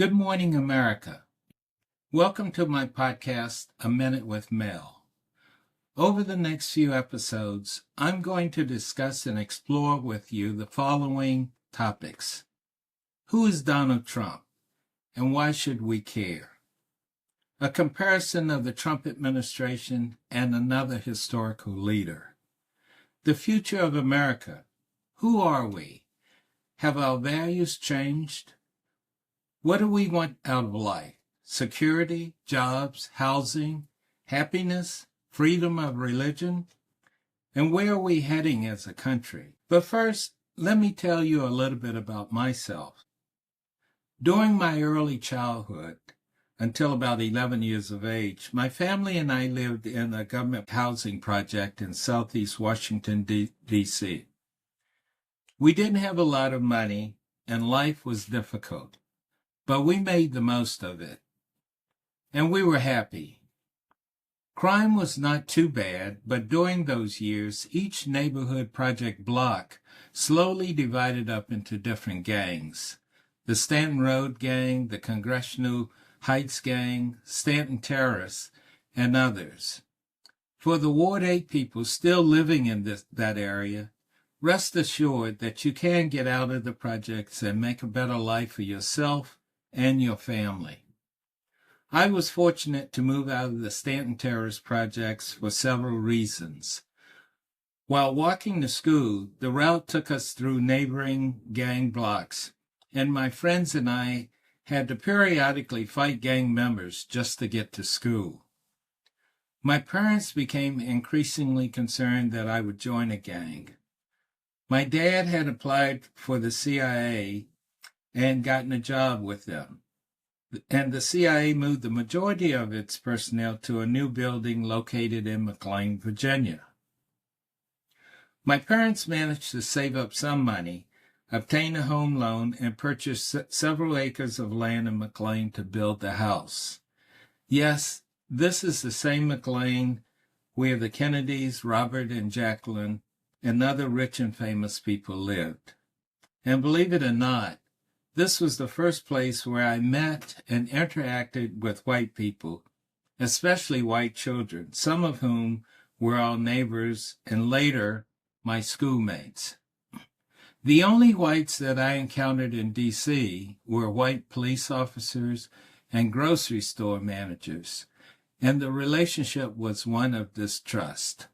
Good morning, America. Welcome to my podcast, A Minute with Mel. Over the next few episodes, I'm going to discuss and explore with you the following topics. Who is Donald Trump, and why should we care? A comparison of the Trump administration and another historical leader. The future of America. Who are we? Have our values changed? What do we want out of life? Security, jobs, housing, happiness, freedom of religion? And where are we heading as a country? But first, let me tell you a little bit about myself. During my early childhood, until about 11 years of age, my family and I lived in a government housing project in southeast Washington, D.C. We didn't have a lot of money, and life was difficult. But we made the most of it, and we were happy. Crime was not too bad, but during those years, each neighborhood project block slowly divided up into different gangs. The Stanton Road Gang, the Congressional Heights Gang, Stanton Terrace, and others. For the Ward 8 people still living in that area, rest assured that you can get out of the projects and make a better life for yourself and your family. I was fortunate to move out of the Stanton Terrace projects for several reasons. While walking to school, the route took us through neighboring gang blocks, and my friends and I had to periodically fight gang members just to get to school. My parents became increasingly concerned that I would join a gang. My dad had applied for the CIA and gotten a job with them. And the CIA moved the majority of its personnel to a new building located in McLean, Virginia. My parents managed to save up some money, obtain a home loan, and purchase several acres of land in McLean to build the house. Yes, this is the same McLean where the Kennedys, Robert and Jacqueline, and other rich and famous people lived. And believe it or not, this was the first place where I met and interacted with white people, especially white children, some of whom were our neighbors and later my schoolmates. The only whites that I encountered in D.C. were white police officers and grocery store managers, and the relationship was one of distrust.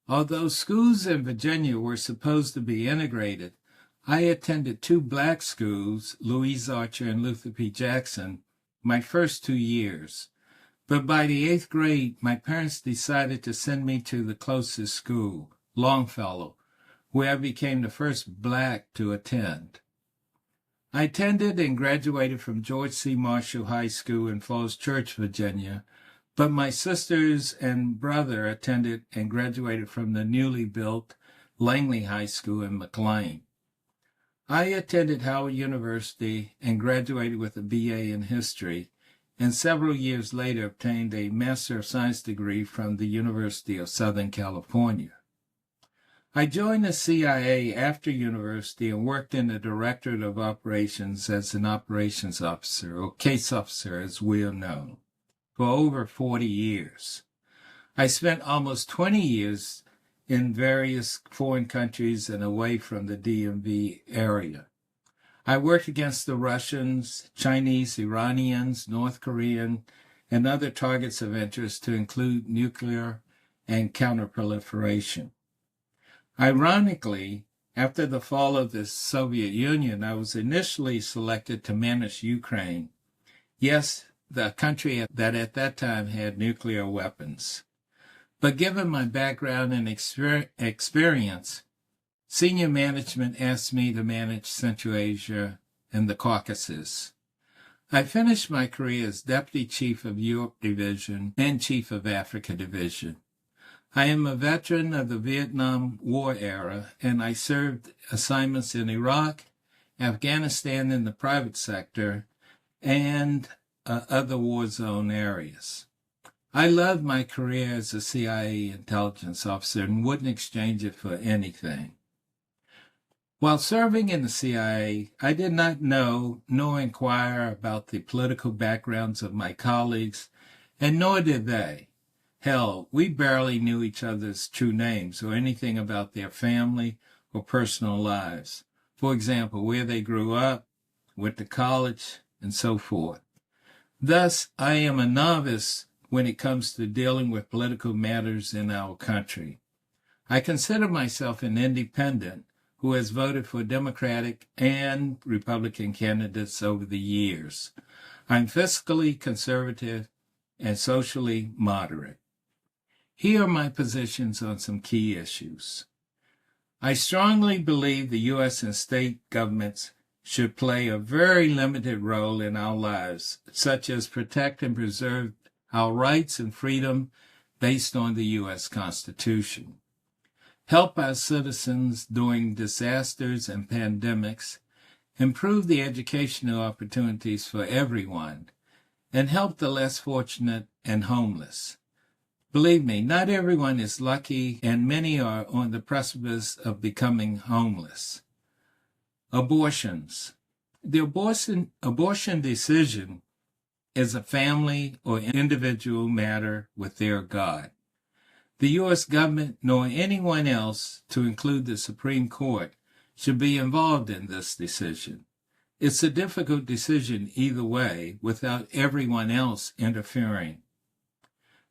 Although schools in Virginia were supposed to be integrated, I attended two black schools, Louise Archer and Luther P. Jackson, my first 2 years. But by the 8th grade, my parents decided to send me to the closest school, Longfellow, where I became the first black to attend. I attended and graduated from George C. Marshall High School in Falls Church, Virginia, but my sisters and brother attended and graduated from the newly built Langley High School in McLean. I attended Howard University and graduated with a BA in history, and several years later obtained a Master of Science degree from the University of Southern California. I joined the CIA after university and worked in the Directorate of Operations as an operations officer, or case officer as we are known, for over 40 years. I spent almost 20 years in various foreign countries and away from the DMV area. I worked against the Russians, Chinese, Iranians, North Korean, and other targets of interest to include nuclear and counterproliferation. Ironically, after the fall of the Soviet Union, I was initially selected to manage Ukraine. Yes, the country that at that time had nuclear weapons. But given my background and experience, senior management asked me to manage Central Asia and the Caucasus. I finished my career as Deputy Chief of Europe Division and Chief of Africa Division. I am a veteran of the Vietnam War era, and I served assignments in Iraq, Afghanistan in the private sector, and other war zone areas. I loved my career as a CIA intelligence officer and wouldn't exchange it for anything. While serving in the CIA, I did not know nor inquire about the political backgrounds of my colleagues, and nor did they. Hell, we barely knew each other's true names or anything about their family or personal lives. For example, where they grew up, went to college, and so forth. Thus, I am a novice when it comes to dealing with political matters in our country. I consider myself an independent who has voted for Democratic and Republican candidates over the years. I'm fiscally conservative and socially moderate. Here are my positions on some key issues. I strongly believe the U.S. and state governments should play a very limited role in our lives, such as protect and preserve our rights and freedom based on the U.S. Constitution, help our citizens during disasters and pandemics, improve the educational opportunities for everyone, and help the less fortunate and homeless. Believe me, not everyone is lucky, and many are on the precipice of becoming homeless. Abortions. The abortion decision is a family or individual matter with their God. The U.S. government, nor anyone else, to include the Supreme Court, should be involved in this decision. It's a difficult decision either way, without everyone else interfering.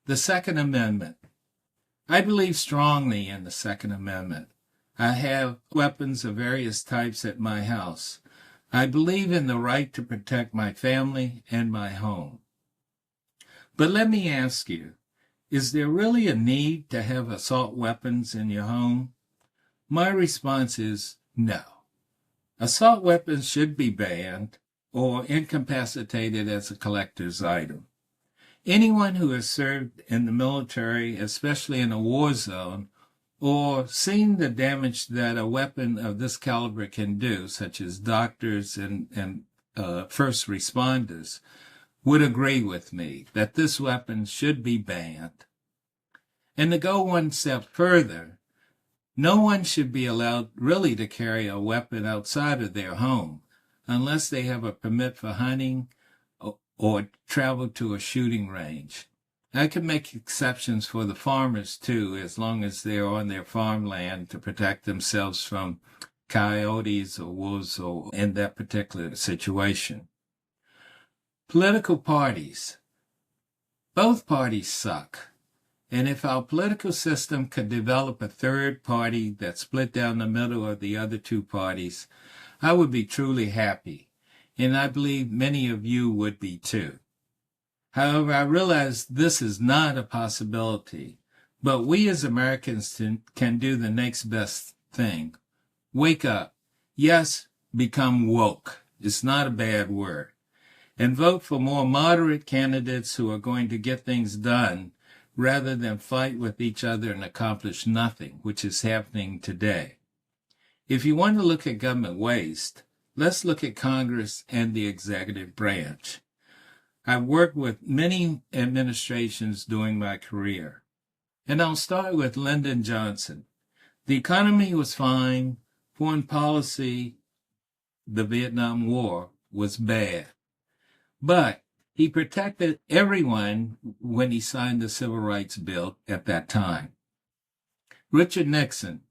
The Second Amendment. I believe strongly in the Second Amendment. I have weapons of various types at my house. I believe in the right to protect my family and my home. But let me ask you, is there really a need to have assault weapons in your home? My response is no. Assault weapons should be banned or incapacitated as a collector's item. Anyone who has served in the military, especially in a war zone, or seen the damage that a weapon of this caliber can do, such as doctors and first responders, would agree with me that this weapon should be banned. And to go one step further, no one should be allowed really to carry a weapon outside of their home unless they have a permit for hunting or travel to a shooting range. I can make exceptions for the farmers too, as long as they're on their farmland to protect themselves from coyotes or wolves or in that particular situation. Political parties. Both parties suck. And if our political system could develop a third party that split down the middle of the other two parties, I would be truly happy. And I believe many of you would be too. However, I realize this is not a possibility, but we as Americans can do the next best thing. Wake up. Yes, become woke. It's not a bad word. And vote for more moderate candidates who are going to get things done rather than fight with each other and accomplish nothing, which is happening today. If you want to look at government waste, let's look at Congress and the executive branch. I've worked with many administrations during my career, and I'll start with Lyndon Johnson. The economy was fine. Foreign policy, the Vietnam War, was bad. But he protected everyone when he signed the Civil Rights Bill at that time. Richard Nixon.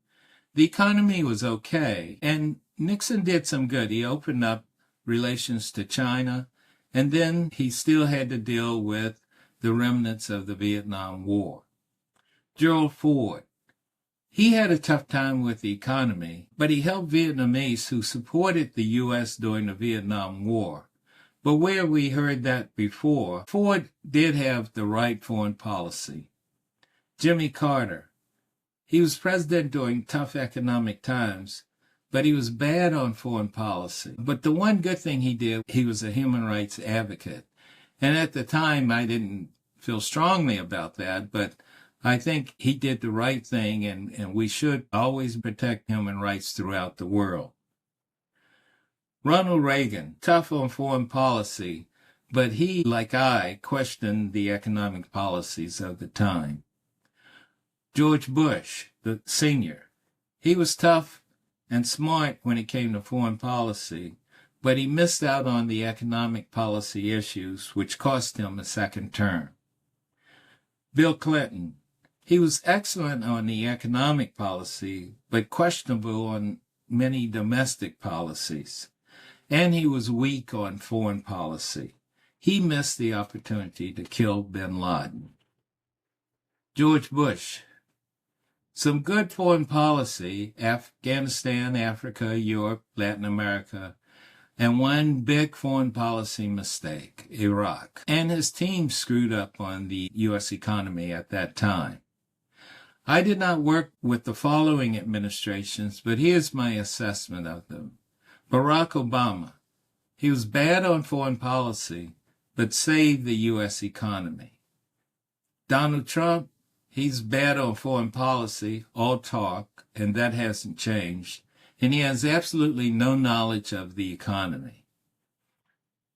The economy was okay, and Nixon did some good. He opened up relations to China, and then he still had to deal with the remnants of the Vietnam War. Gerald Ford. He had a tough time with the economy, but he helped Vietnamese who supported the U.S. during the Vietnam War. But where we heard that before, Ford did have the right foreign policy. Jimmy Carter. He was president during tough economic times, but he was bad on foreign policy. But the one good thing he did, he was a human rights advocate. And at the time, I didn't feel strongly about that, but I think he did the right thing, and we should always protect human rights throughout the world. Ronald Reagan, tough on foreign policy, but he, like I, questioned the economic policies of the time. George Bush, the senior, he was tough, and smart when it came to foreign policy, but he missed out on the economic policy issues, which cost him a second term. Bill Clinton. He was excellent on the economic policy, but questionable on many domestic policies. And he was weak on foreign policy. He missed the opportunity to kill bin Laden. George Bush. Some good foreign policy, Afghanistan, Africa, Europe, Latin America, and one big foreign policy mistake, Iraq. And his team screwed up on the U.S. economy at that time. I did not work with the following administrations, but here's my assessment of them. Barack Obama. He was bad on foreign policy, but saved the U.S. economy. Donald Trump. He's bad on foreign policy, all talk, and that hasn't changed. And he has absolutely no knowledge of the economy.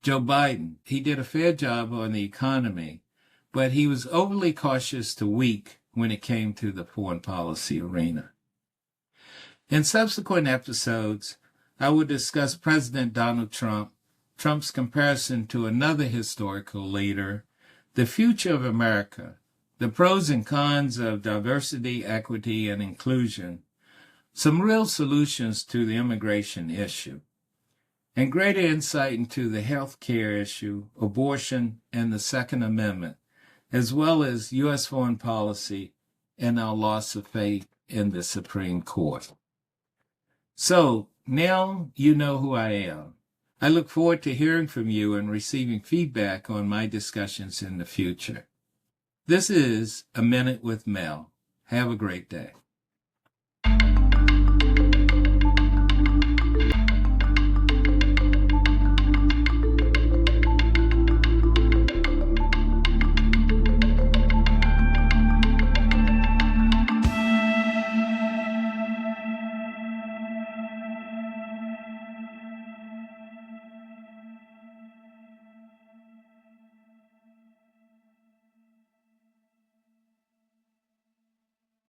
Joe Biden. He did a fair job on the economy, but he was overly cautious to weak when it came to the foreign policy arena. In subsequent episodes, I will discuss President Donald Trump, Trump's comparison to another historical leader, the future of America, the pros and cons of diversity, equity, and inclusion, some real solutions to the immigration issue, and greater insight into the health care issue, abortion, and the Second Amendment, as well as U.S. foreign policy and our loss of faith in the Supreme Court. So, now you know who I am. I look forward to hearing from you and receiving feedback on my discussions in the future. This is A Minute with Mel. Have a great day.